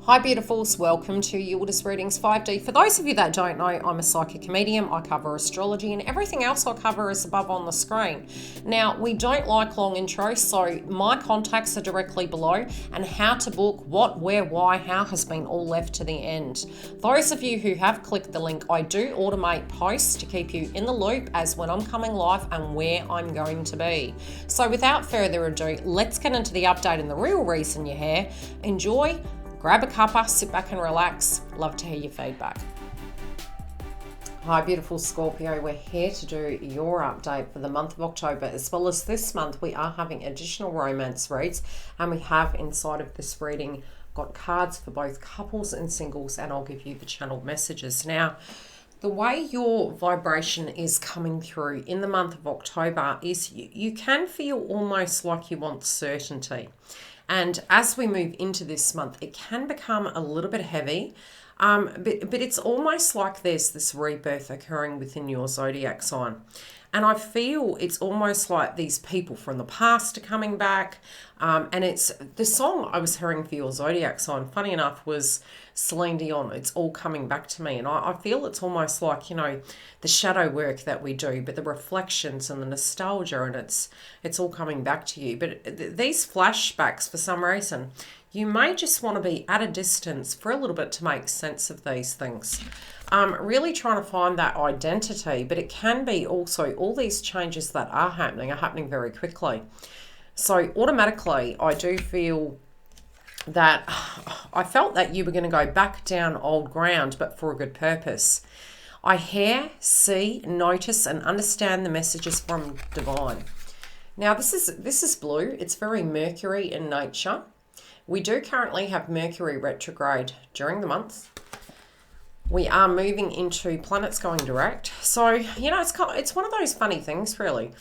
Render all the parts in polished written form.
Hi beautifuls, welcome to YILDIZ Readings 5D. For those of you that don't know, I'm a psychic medium. I cover astrology and everything else I cover is above on the screen. Now, we don't like long intros, so my contacts are directly below, and how to book, what, where, why, how has been all left to the end. Those of you who have clicked the link, I do automate posts to keep you in the loop as when I'm coming live and where I'm going to be. So without further ado, let's get into the update and the real reason you're here. Enjoy. Grab a cuppa, sit back and relax. Love to hear your feedback. Hi beautiful Scorpio, we're here to do your update for the month of October, as well as this month we are having additional romance reads, and we have inside of this reading got cards for both couples and singles, and I'll give you the channeled messages. Now, the way your vibration is coming through in the month of October is you can feel almost like you want certainty. And as we move into this month, it can become a little bit heavy, but it's almost like there's this rebirth occurring within your zodiac sign. And I feel it's almost like these people from the past are coming back. And it's the song I was hearing for your zodiac sign, funny enough, was Celine Dion. It's all coming back to me. And I feel it's almost like, you know, the shadow work that we do, but the reflections and the nostalgia, and it's all coming back to you. But these flashbacks, for some reason, you may just want to be at a distance for a little bit to make sense of these things. Really trying to find that identity, but it can be also all these changes that are happening very quickly. So automatically, I do feel that I felt that you were going to go back down old ground, but for a good purpose. I hear, see, notice, and understand the messages from divine. Now, this is blue. It's very Mercury in nature. We do currently have Mercury retrograde during the month. We are moving into planets going direct. So, you know, it's one of those funny things, really.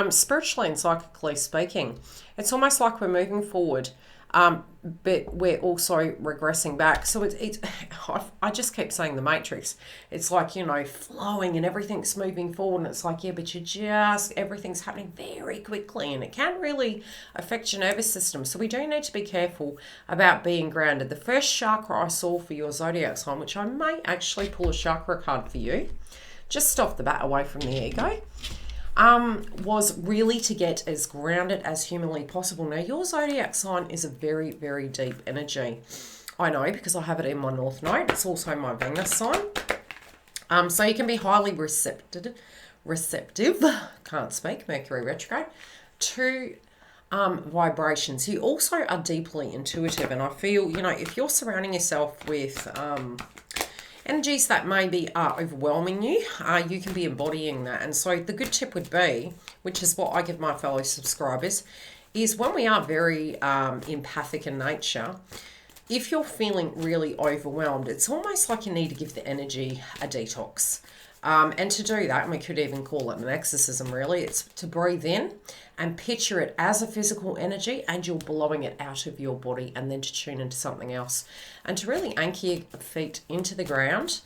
Spiritually and psychically speaking, it's almost like we're moving forward, but we're also regressing back. So I just keep saying the Matrix. It's like, you know, flowing and everything's moving forward, and it's like, yeah, but everything's happening very quickly, and it can really affect your nervous system. So we do need to be careful about being grounded. The first chakra I saw for your zodiac sign, which I may actually pull a chakra card for you, just off the bat, away from the ego, was really to get as grounded as humanly possible. Now, your zodiac sign is a very, very deep energy. I know because I have it in my North Node. It's also my Venus sign. So you can be highly receptive, can't speak, Mercury retrograde, to vibrations. You also are deeply intuitive, and I feel, you know, if you're surrounding yourself with energies that maybe are overwhelming you, you can be embodying that. And so the good tip would be, which is what I give my fellow subscribers, is when we are very empathic in nature, if you're feeling really overwhelmed, it's almost like you need to give the energy a detox. And to do that, and we could even call it an exorcism really, it's to breathe in and picture it as a physical energy, and you're blowing it out of your body, and then to tune into something else and to really anchor your feet into the ground.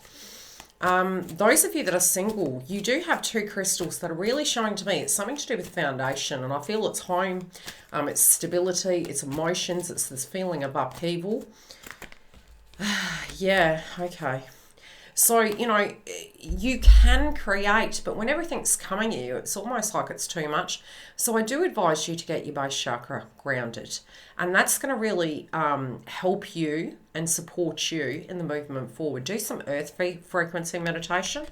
Those of you that are single, you do have two crystals that are really showing to me it's something to do with foundation, and I feel it's home, it's stability, it's emotions, it's this feeling of upheaval. Yeah, okay. So, you know, you can create, but when everything's coming at you, it's almost like it's too much. So I do advise you to get your base chakra grounded. And that's going to really help you and support you in the movement forward. Do some earth frequency meditation.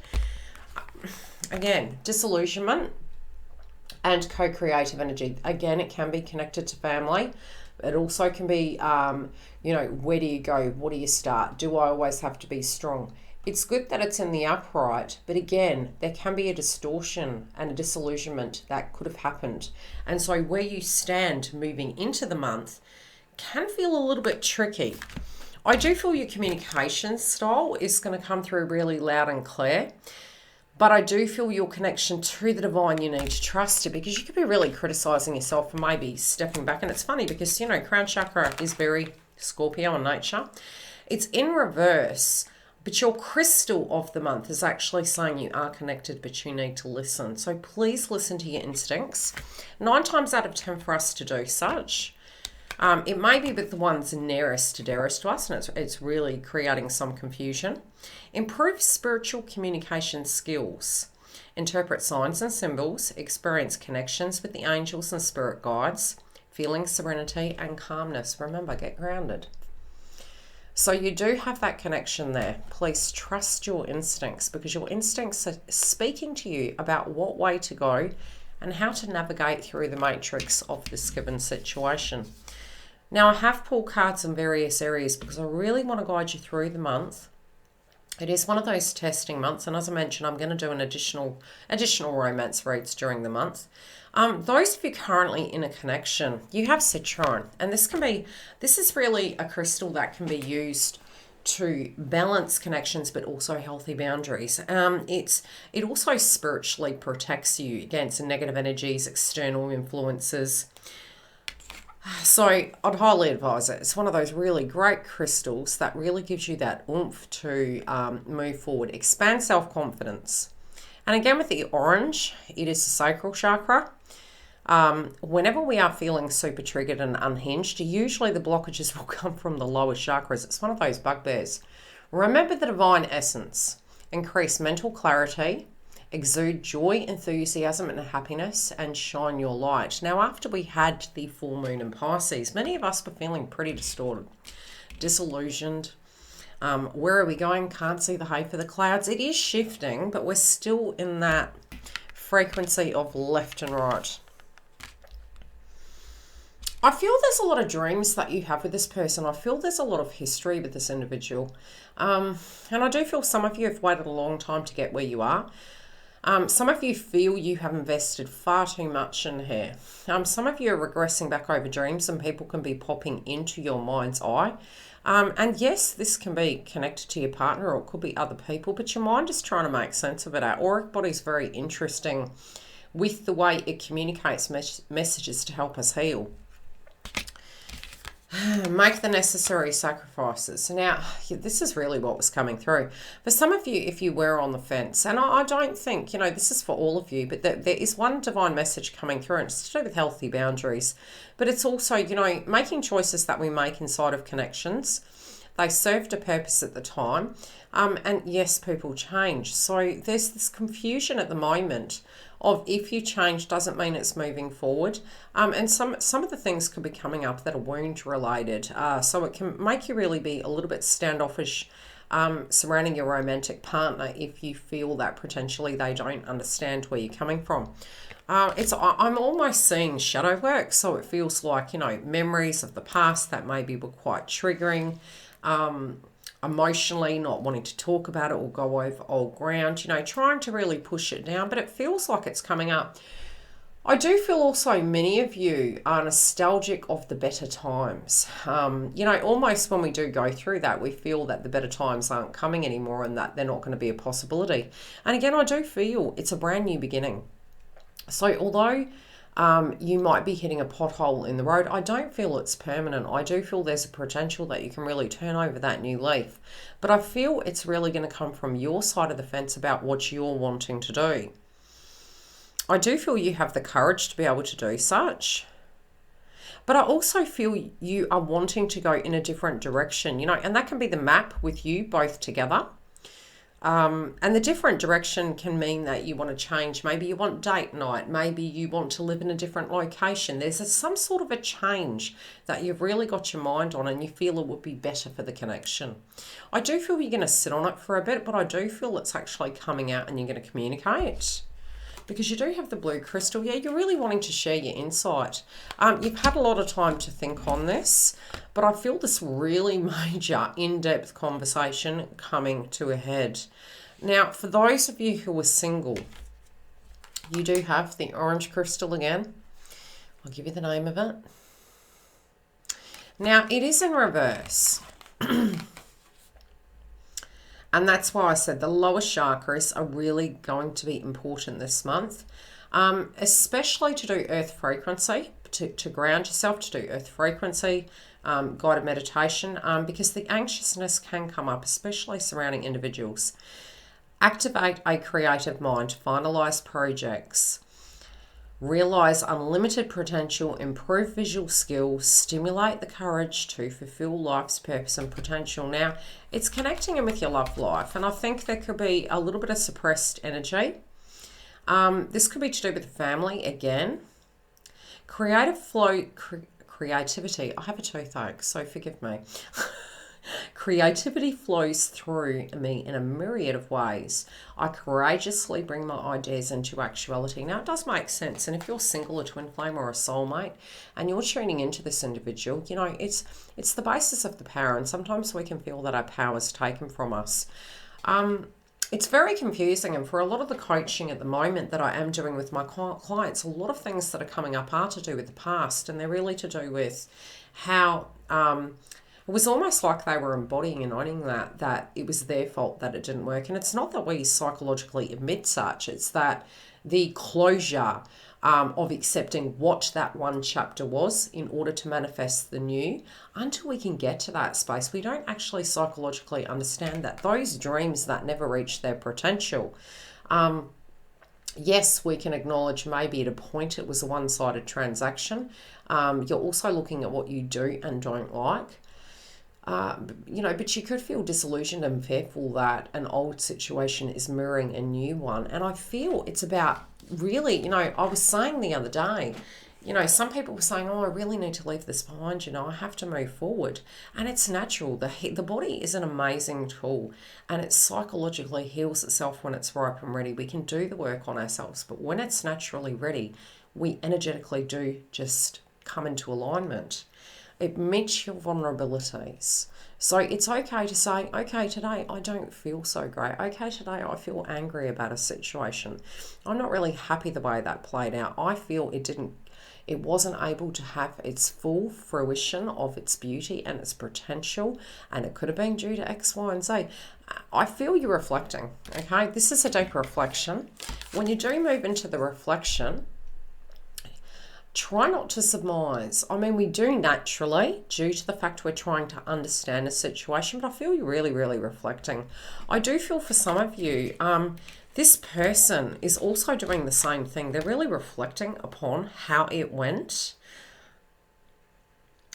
Again, disillusionment and co-creative energy. Again, it can be connected to family. It also can be, you know, where do you go? What do you start? Do I always have to be strong? It's good that it's in the upright, but again, there can be a distortion and a disillusionment that could have happened. And so where you stand moving into the month can feel a little bit tricky. I do feel your communication style is going to come through really loud and clear, but I do feel your connection to the divine, you need to trust it, because you could be really criticizing yourself for maybe stepping back. And it's funny because, you know, crown chakra is very Scorpio in nature. It's in reverse. But your crystal of the month is actually saying you are connected, but you need to listen. So please listen to your instincts. 9 times out of 10 for us to do such. It may be with the ones nearest to dearest to us, and it's really creating some confusion. Improve spiritual communication skills. Interpret signs and symbols. Experience connections with the angels and spirit guides. Feeling serenity and calmness. Remember, get grounded. So you do have that connection there. Please trust your instincts, because your instincts are speaking to you about what way to go and how to navigate through the matrix of this given situation. Now, I have pulled cards in various areas because I really want to guide you through the month. It is one of those testing months, and as I mentioned, I'm going to do an additional romance reads during the month. Those of you currently in a connection, you have Citroen, and this is really a crystal that can be used to balance connections, but also healthy boundaries. It also spiritually protects you against negative energies, external influences. So I'd highly advise it. It's one of those really great crystals that really gives you that oomph to move forward. Expand self-confidence. And again, with the orange, it is the sacral chakra. Whenever we are feeling super triggered and unhinged, usually the blockages will come from the lower chakras. It's one of those bugbears. Remember the divine essence. Increase mental clarity. Exude joy, enthusiasm, and happiness, and shine your light. Now, after we had the full moon in Pisces, many of us were feeling pretty distorted, disillusioned. Where are we going? Can't see the hay for the clouds. It is shifting, but we're still in that frequency of left and right. I feel there's a lot of dreams that you have with this person. I feel there's a lot of history with this individual. And I do feel some of you have waited a long time to get where you are. Some of you feel you have invested far too much in here. Some of you are regressing back over dreams, and people can be popping into your mind's eye. And yes, this can be connected to your partner, or it could be other people, but your mind is trying to make sense of it. Our auric body is very interesting with the way it communicates messages to help us heal. Make the necessary sacrifices. Now, this is really what was coming through. For some of you, if you were on the fence, and I don't think, this is for all of you, but there is one divine message coming through, and it's to do with healthy boundaries. But it's also, making choices that we make inside of connections. They served a purpose at the time. And yes, people change. So there's this confusion at the moment of if you change doesn't mean it's moving forward. And some of the things could be coming up that are wound related. So it can make you really be a little bit standoffish surrounding your romantic partner if you feel that potentially they don't understand where you're coming from. I'm almost seeing shadow work, so it feels like, memories of the past that maybe were quite triggering. Emotionally not wanting to talk about it or go over old ground, trying to really push it down, but it feels like it's coming up. I do feel also many of you are nostalgic of the better times. Almost when we do go through that, we feel that the better times aren't coming anymore and that they're not going to be a possibility. And again, I do feel it's a brand new beginning. So although you might be hitting a pothole in the road, I don't feel it's permanent. I do feel there's a potential that you can really turn over that new leaf. But I feel it's really going to come from your side of the fence about what you're wanting to do. I do feel you have the courage to be able to do such. But I also feel you are wanting to go in a different direction, and that can be the map with you both together. And the different direction can mean that you want to change. Maybe you want date night. Maybe you want to live in a different location. There's some sort of a change that you've really got your mind on and you feel it would be better for the connection. I do feel you're going to sit on it for a bit, but I do feel it's actually coming out and you're going to communicate. Because you do have the blue crystal. Yeah, you're really wanting to share your insight. You've had a lot of time to think on this, but I feel this really major, in-depth conversation coming to a head. Now, for those of you who are single, you do have the orange crystal again. I'll give you the name of it. Now, it is in reverse. And that's why I said the lower chakras are really going to be important this month, especially to do earth frequency, to ground yourself, to do earth frequency, guided meditation, because the anxiousness can come up, especially surrounding individuals. Activate a creative mind, finalize projects. realize unlimited potential, improve visual skills, stimulate the courage to fulfill life's purpose and potential. Now, it's connecting in with your love life, and I think there could be a little bit of suppressed energy. This could be to do with the family again. Creative flow, creativity. I have a toothache, so forgive me. Creativity flows through me in a myriad of ways. I courageously bring my ideas into actuality. Now, it does make sense. And if you're single, a twin flame, or a soulmate, and you're tuning into this individual, you know, it's the basis of the power. And sometimes we can feel that our power is taken from us. It's very confusing. And for a lot of the coaching at the moment that I am doing with my clients, a lot of things that are coming up are to do with the past. And they're really to do with how... it was almost like they were embodying and owning that it was their fault that it didn't work. And it's not that we psychologically admit such. It's that the closure of accepting what that one chapter was in order to manifest the new. Until we can get to that space, we don't actually psychologically understand that those dreams that never reach their potential, yes, we can acknowledge maybe at a point it was a one-sided transaction. You're also looking at what you do and don't like. You know, but you could feel disillusioned and fearful that an old situation is mirroring a new one. And I feel it's about really, you know, I was saying the other day, you know, some people were saying, oh, I really need to leave this behind, you know, I have to move forward. And it's natural. The body is an amazing tool, and it psychologically heals itself when it's ripe and ready. We can do the work on ourselves, but when it's naturally ready, we energetically do just come into alignment. It meets your vulnerabilities. So it's okay to say, okay, today I don't feel so great. Okay, today I feel angry about a situation. I'm not really happy the way that played out. I feel it wasn't able to have its full fruition of its beauty and its potential, and it could have been due to X, Y, and Z. I feel you're reflecting, okay? This is a deep reflection. When you do move into the reflection, try not to surmise. I mean, we do naturally, due to the fact we're trying to understand a situation, but I feel you're really, really reflecting. I do feel for some of you, this person is also doing the same thing. They're really reflecting upon how it went.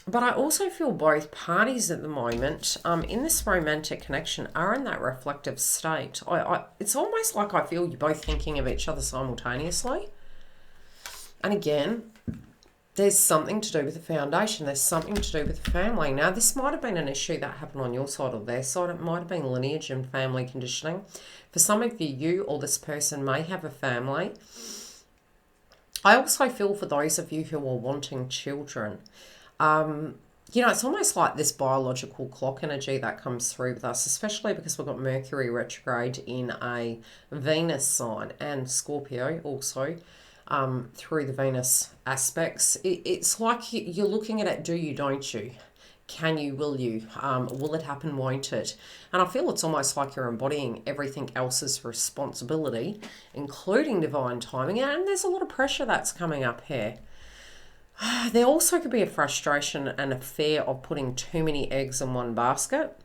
But I also feel both parties at the moment in this romantic connection are in that reflective state. It's almost like I feel you're both thinking of each other simultaneously. And again, there's something to do with the foundation. There's something to do with the family. Now, this might have been an issue that happened on your side or their side. It might have been lineage and family conditioning. For some of you, you or this person may have a family. I also feel for those of you who are wanting children. You know, it's almost like this biological clock energy that comes through with us, especially because we've got Mercury retrograde in a Venus sign and Scorpio also. Through the Venus aspects, it's like you're looking at it, do you, don't you? Can you, will you? Will it happen, won't it? And I feel it's almost like you're embodying everything else's responsibility, including divine timing, and there's a lot of pressure that's coming up here. There also could be a frustration and a fear of putting too many eggs in one basket.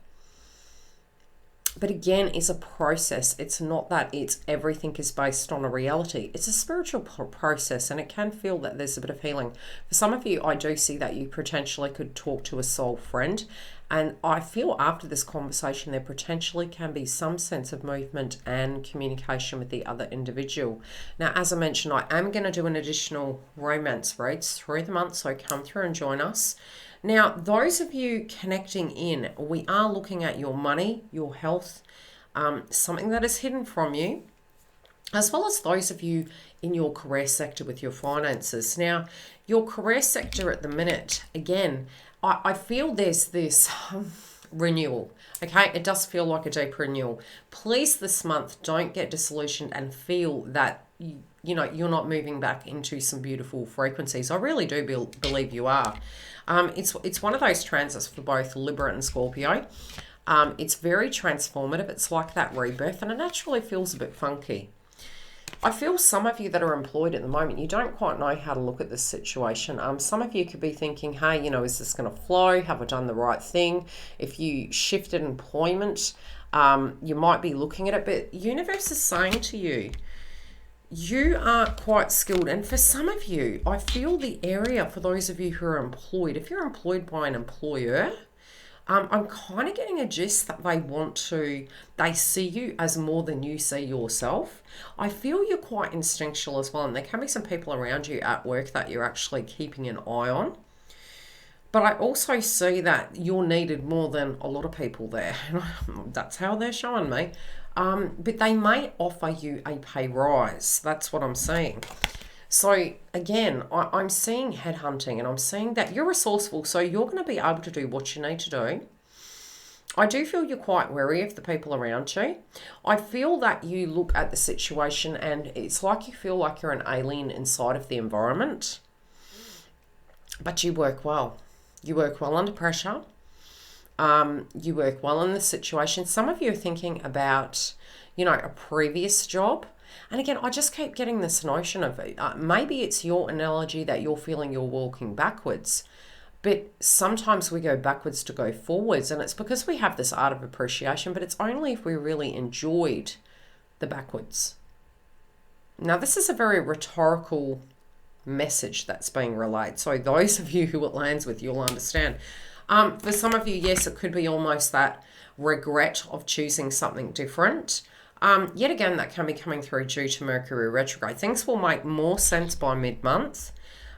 But again, it's a process. It's not that it's everything is based on a reality. It's a spiritual process, and it can feel that there's a bit of healing. For some of you, I do see that you potentially could talk to a soul friend. And I feel after this conversation, there potentially can be some sense of movement and communication with the other individual. Now, as I mentioned, I am going to do an additional romance reads through the month, so come through and join us. Now, those of you connecting in, we are looking at your money, your health, something that is hidden from you, as well as those of you in your career sector with your finances. Now, your career sector at the minute, again, I feel there's this renewal. Okay, it does feel like a deep renewal. Please, this month, don't get disillusioned and feel that you know you're not moving back into some beautiful frequencies. I really do believe you are. It's one of those transits for both Libra and Scorpio. It's very transformative. It's like that rebirth, and it naturally feels a bit funky. I feel some of you that are employed at the moment, you don't quite know how to look at this situation. Some of you could be thinking, hey, you know, is this going to flow? Have I done the right thing? If you shifted employment, you might be looking at it, but universe is saying to you, You are quite skilled, and for some of you, I feel the area for those of you who are employed, if you're employed by an employer, I'm kind of getting a gist that they see you as more than you see yourself. I feel you're quite instinctual as well, and there can be some people around you at work that you're actually keeping an eye on. But I also see that you're needed more than a lot of people there. That's how they're showing me. But they may offer you a pay rise. That's what I'm seeing. So again, I'm seeing headhunting, and I'm seeing that you're resourceful, so you're going to be able to do what you need to do. I do feel you're quite wary of the people around you. I feel that you look at the situation and it's like you feel like you're an alien inside of the environment. But you work well. You work well under pressure. You work well in the situation. Some of you are thinking about, a previous job. And again, I just keep getting this notion of maybe it's your analogy that you're feeling you're walking backwards. But sometimes we go backwards to go forwards. And it's because we have this art of appreciation, but it's only if we really enjoyed the backwards. Now, this is a very rhetorical message that's being relayed. So those of you who it lands with, you'll understand. For some of you, yes, it could be almost that regret of choosing something different. Yet again, that can be coming through due to Mercury retrograde. Things will make more sense by mid-month,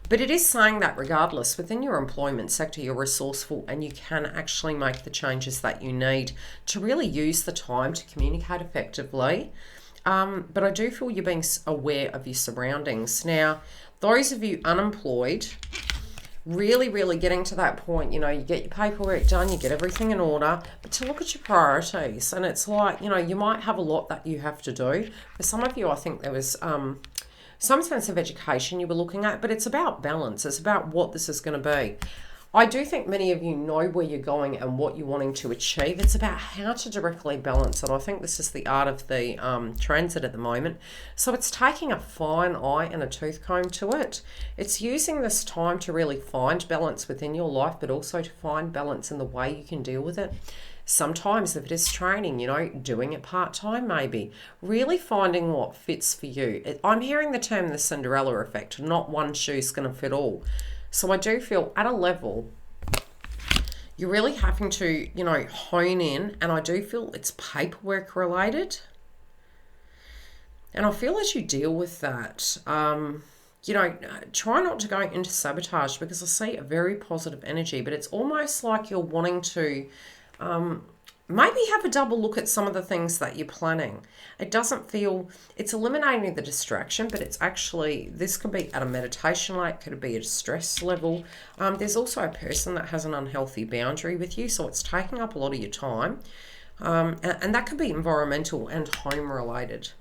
but it is saying that regardless, within your employment sector, you're resourceful and you can actually make the changes that you need to really use the time to communicate effectively. But I do feel you're being aware of your surroundings. Now, those of you unemployed, really getting to that point, you get your paperwork done, you get everything in order, but to look at your priorities. And it's like, you might have a lot that you have to do. For some of you, I think there was some sense of education you were looking at, but it's about balance. It's about what this is going to be. I do think many of you know where you're going and what you're wanting to achieve. It's about how to directly balance it. I think this is the art of the transit at the moment. So it's taking a fine eye and a tooth comb to it. It's using this time to really find balance within your life, but also to find balance in the way you can deal with it. Sometimes if it is training, doing it part-time maybe. Really finding what fits for you. I'm hearing the term the Cinderella effect. Not one shoe's going to fit all. So I do feel at a level, you're really having to, hone in, and I do feel it's paperwork related. And I feel as you deal with that, try not to go into sabotage, because I see a very positive energy, but it's almost like you're wanting to maybe have a double look at some of the things that you're planning. It doesn't feel, it's eliminating the distraction, but it's actually, this could be at a meditation level, it could be at a stress level. There's also a person that has an unhealthy boundary with you, so it's taking up a lot of your time. And that could be environmental and home related.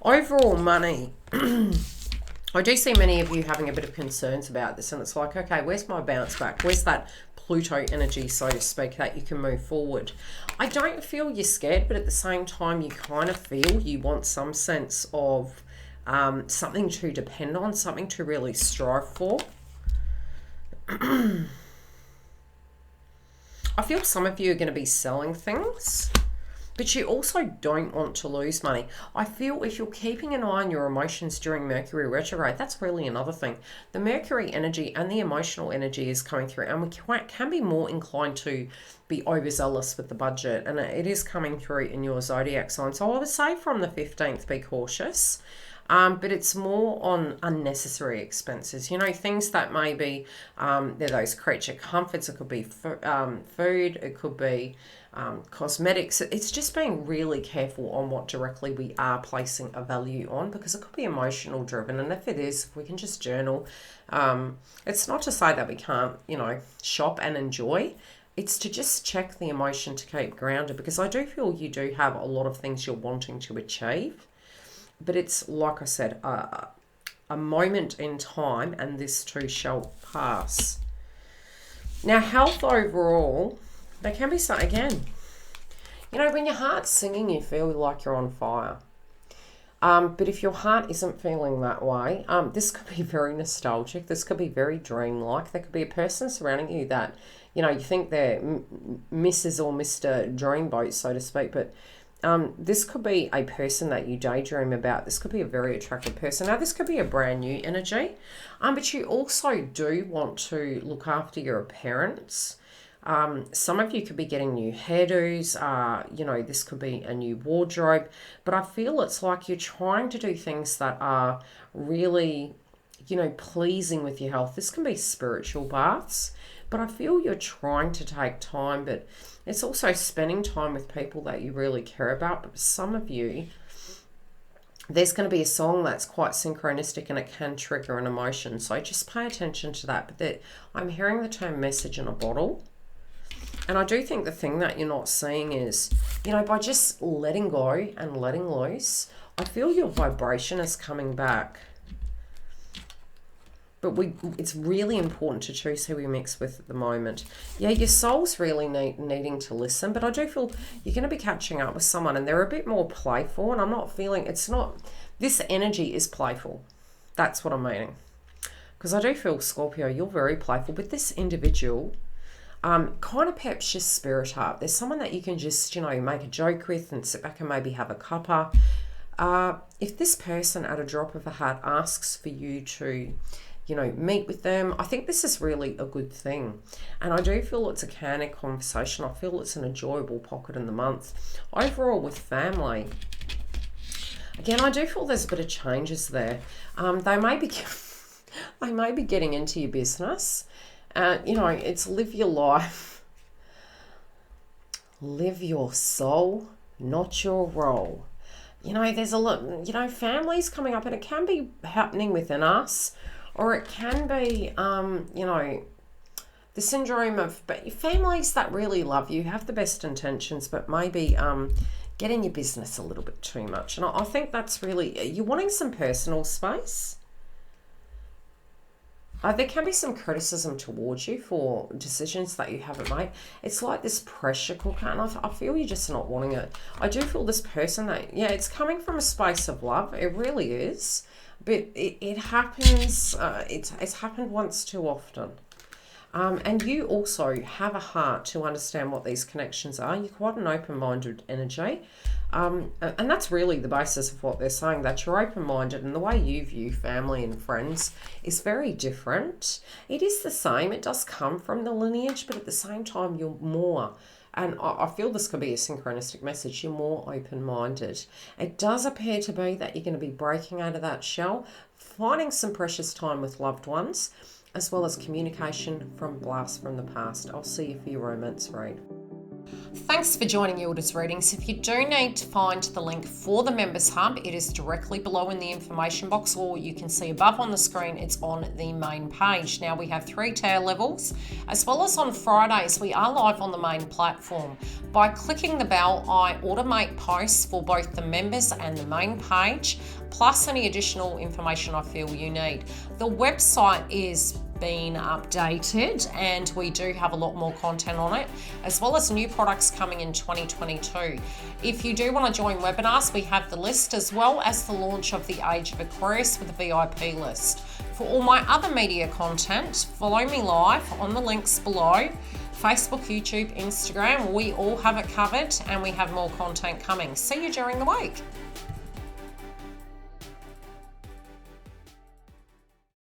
Overall money, I do see many of you having a bit of concerns about this, and it's like, okay, where's my bounce back? Where's that Pluto energy, so to speak, that you can move forward? I don't feel you're scared, but at the same time, you kind of feel you want some sense of something to depend on, something to really strive for. I feel some of you are going to be selling things, but you also don't want to lose money. I feel if you're keeping an eye on your emotions during Mercury retrograde, that's really another thing. The Mercury energy and the emotional energy is coming through, and we can be more inclined to be overzealous with the budget, and it is coming through in your zodiac sign. So I would say from the 15th, be cautious. But it's more on unnecessary expenses. Things that maybe they're those creature comforts. It could be food. It could be cosmetics. It's just being really careful on what directly we are placing a value on, because it could be emotional driven. And if it is, if we can just journal, it's not to say that we can't, shop and enjoy. It's to just check the emotion to keep grounded, because I do feel you do have a lot of things you're wanting to achieve. But it's, like I said, a moment in time, and this too shall pass. Now, health overall, there can be some, again, when your heart's singing, you feel like you're on fire. But if your heart isn't feeling that way, this could be very nostalgic. This could be very dreamlike. There could be a person surrounding you that, you think they're Mrs. or Mr. Dreamboat, so to speak, but This could be a person that you daydream about. This could be a very attractive person. Now, this could be a brand new energy, but you also do want to look after your appearance. Some of you could be getting new hairdos. You know, this could be a new wardrobe. But I feel it's like you're trying to do things that are really, you know, pleasing with your health. This can be spiritual baths. But I feel you're trying to take time, but it's also spending time with people that you really care about. But for some of you, there's going to be a song that's quite synchronistic and it can trigger an emotion. So just pay attention to that. But I'm hearing the term message in a bottle. And I do think the thing that you're not seeing is, you know, by just letting go and letting loose, I feel your vibration is coming back. But it's really important to choose who we mix with at the moment. Yeah, your soul's really needing to listen, but I do feel you're going to be catching up with someone and they're a bit more playful, and I'm not feeling, it's not, this energy is playful. That's what I'm meaning. Because I do feel, Scorpio, you're very playful, but this individual kind of peps your spirit up. There's someone that you can just, you know, make a joke with and sit back and maybe have a cuppa. If this person at a drop of a hat asks for you to, you know, meet with them, I think this is really a good thing. And I do feel it's a candid conversation. I feel it's an enjoyable pocket in the month. Overall, with family, again, I do feel there's a bit of changes there. They may be getting into your business. You know, it's live your life. Live your soul, not your role. You know, there's a lot, you know, families coming up, and it can be happening within us. Or it can be, you know, the syndrome of families that really love you, have the best intentions, but maybe get in your business a little bit too much. And I think that's really, you're wanting some personal space. There can be some criticism towards you for decisions that you haven't made. It's like this pressure cooker, and I feel you're just not wanting it. I do feel this person that, yeah, it's coming from a space of love. It really is. But it happens, it's happened once too often. And you also have a heart to understand what these connections are. You're quite an open-minded energy. And that's really the basis of what they're saying, that you're open-minded, and the way you view family and friends is very different. It is the same. It does come from the lineage, but at the same time, you're more, and I feel this could be a synchronistic message, you're more open-minded. It does appear to be that you're going to be breaking out of that shell, finding some precious time with loved ones, as well as communication from blasts from the past. I'll see you for your romance read. Thanks for joining YILDIZ Readings. If you do need to find the link for the Members Hub, it is directly below in the information box, or you can see above on the screen, it's on the main page. Now, we have 3 tier levels, as well as on Fridays, we are live on the main platform. By clicking the bell, I automate posts for both the members and the main page, plus any additional information I feel you need. The website is been updated, and we do have a lot more content on it, as well as new products coming in 2022. If you do want to join webinars, we have the list, as well as the launch of the Age of Aquarius with a VIP list. For all my other media content, follow me live on the links below. Facebook, YouTube, Instagram, we all have it covered, and we have more content coming. See you during the week.